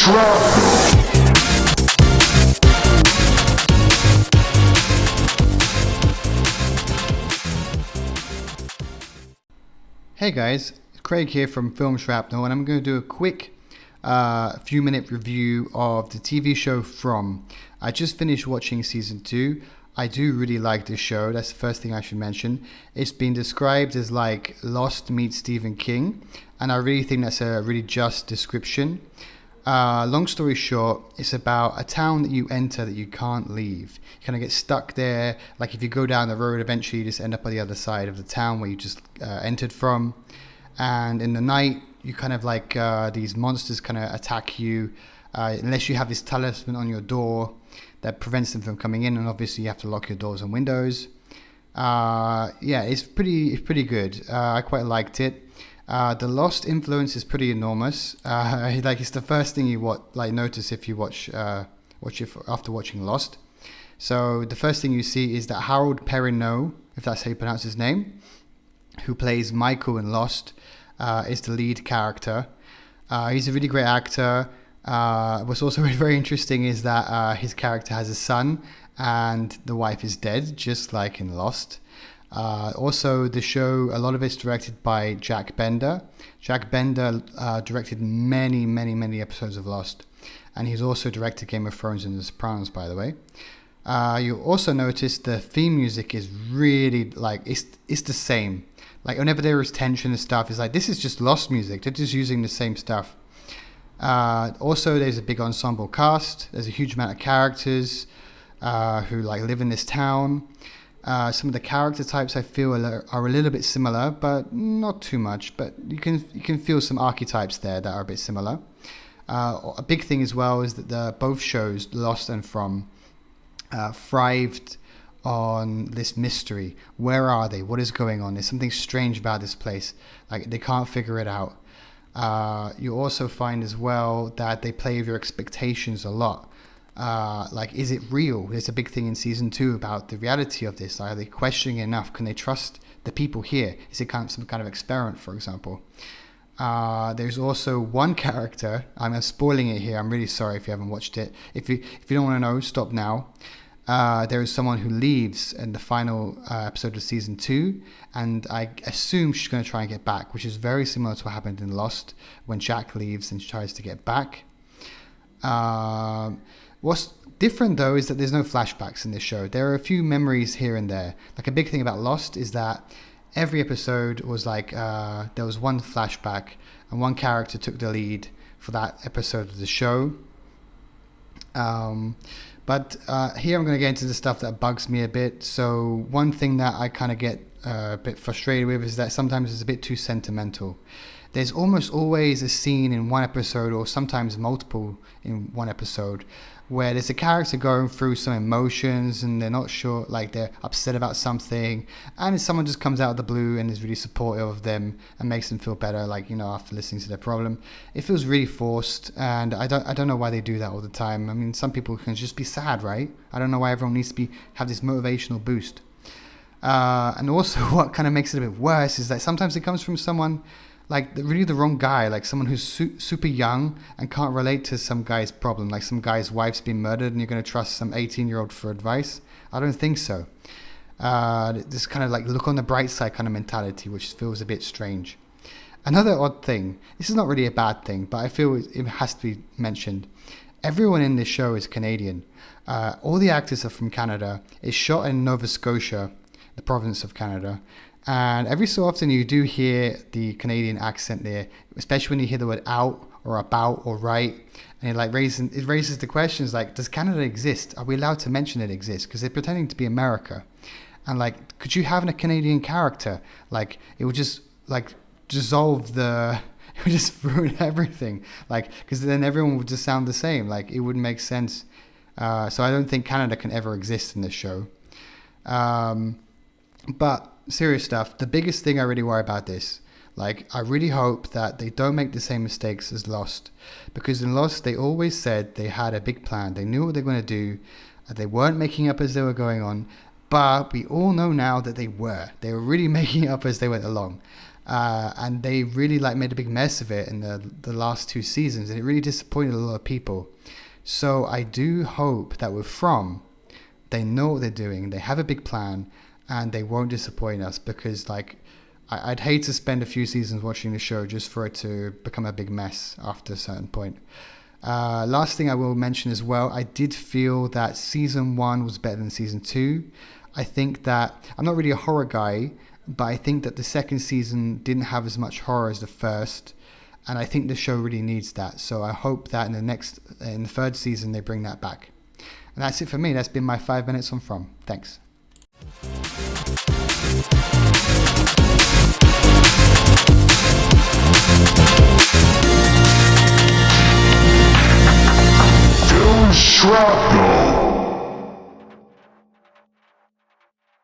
Hey guys, Craig here from Film Shrapnel, and I'm going to do a quick few-minute review of the TV show From. I just finished watching season 2. I do really like this show. That's the first thing I should mention. It's been described as like Lost meets Stephen King, and I really think that's a really just description. Long story short, it's about a town that you enter that you can't leave. You kind of get stuck there. Like if you go down the road, eventually you just end up on the other side of the town where you just entered from. And in the night, you kind of like these monsters kind of attack you unless you have this talisman on your door that prevents them from coming in. And obviously you have to lock your doors and windows. Yeah, it's pretty good. I quite liked it. The Lost influence is pretty enormous. Like it's the first thing you notice if you watch it after watching Lost. So the first thing you see is that Harold Perrineau, if that's how you pronounce his name, who plays Michael in Lost, is the lead character. He's a really great actor. What's also very interesting is that his character has a son and the wife is dead, just like in Lost. Also, the show, a lot of it's directed by Jack Bender. Jack Bender directed many episodes of Lost. And he's also directed Game of Thrones and The Sopranos, by the way. You'll also notice the theme music is really, like, it's the same. Like, whenever there is tension and stuff, it's like, this is just Lost music. They're just using the same stuff. Also, there's a big ensemble cast. There's a huge amount of characters who, like, live in this town. Some of the character types I feel are a little bit similar, but not too much. But you can feel some archetypes there that are a bit similar. A big thing as well is that both shows, Lost and From, thrived on this mystery. Where are they? What is going on? There's something strange about this place. Like they can't figure it out. You also find as well that they play with your expectations a lot. Like, is it real? There's a big thing in season 2 about the reality of this. Are they questioning enough? Can they trust the people here? Is it some kind of experiment, for example? There's also one character. I'm spoiling it here. I'm really sorry if you haven't watched it. If you don't want to know, stop now. There is someone who leaves in the final episode of season 2, and I assume she's going to try and get back, which is very similar to what happened in Lost when Jack leaves and she tries to get back. What's different though is that there's no flashbacks in this show. There are a few memories here and there. Like a big thing about Lost is that every episode was like there was one flashback and one character took the lead for that episode of the show. But here I'm going to get into the stuff that bugs me a bit. So one thing that I kind of get a bit frustrated with is that sometimes it's a bit too sentimental. There's almost always a scene in one episode, or sometimes multiple in one episode, where there's a character going through some emotions and they're not sure, like they're upset about something, and someone just comes out of the blue and is really supportive of them and makes them feel better, like, you know, after listening to their problem. It feels really forced, and I don't know why they do that all the time. I mean, some people can just be sad, right? I don't know why everyone needs to have this motivational boost. And also what kind of makes it a bit worse is that sometimes it comes from someone like really the wrong guy, like someone who's super young and can't relate to some guy's problem, like some guy's wife's been murdered and you're going to trust some 18-year-old for advice. I don't think so. This kind of like look on the bright side kind of mentality, which feels a bit strange. Another odd thing, this is not really a bad thing, but I feel it has to be mentioned. Everyone in this show is Canadian. All the actors are from Canada. It's shot in Nova Scotia, the province of Canada. And every so often you do hear the Canadian accent there, especially when you hear the word out or about or right. And it raises the questions like, does Canada exist? Are we allowed to mention it exists? Because they're pretending to be America. And like, could you have a Canadian character? Like, it would just like dissolve it would just ruin everything. Like, because then everyone would just sound the same. Like, it wouldn't make sense. So I don't think Canada can ever exist in this show. But serious stuff, the biggest thing I really worry about this, like, I really hope that they don't make the same mistakes as Lost, because in Lost they always said they had a big plan, they knew what they were going to do, they weren't making up as they were going on, but we all know now that they were really making up as they went along. and they really like made a big mess of it in the last 2 seasons, and it really disappointed a lot of people. So I do hope that with From, they know what they're doing, they have a big plan, and they won't disappoint us, because like I'd hate to spend a few seasons watching the show just for it to become a big mess after a certain point. Last thing I will mention as well, I did feel that season 1 was better than season 2. I think that, I'm not really a horror guy, but I think that the second season didn't have as much horror as the first, and I think the show really needs that. So I hope that in the third season they bring that back. And that's it for me. That's been my 5 minutes on From. Thanks. Shrapnel!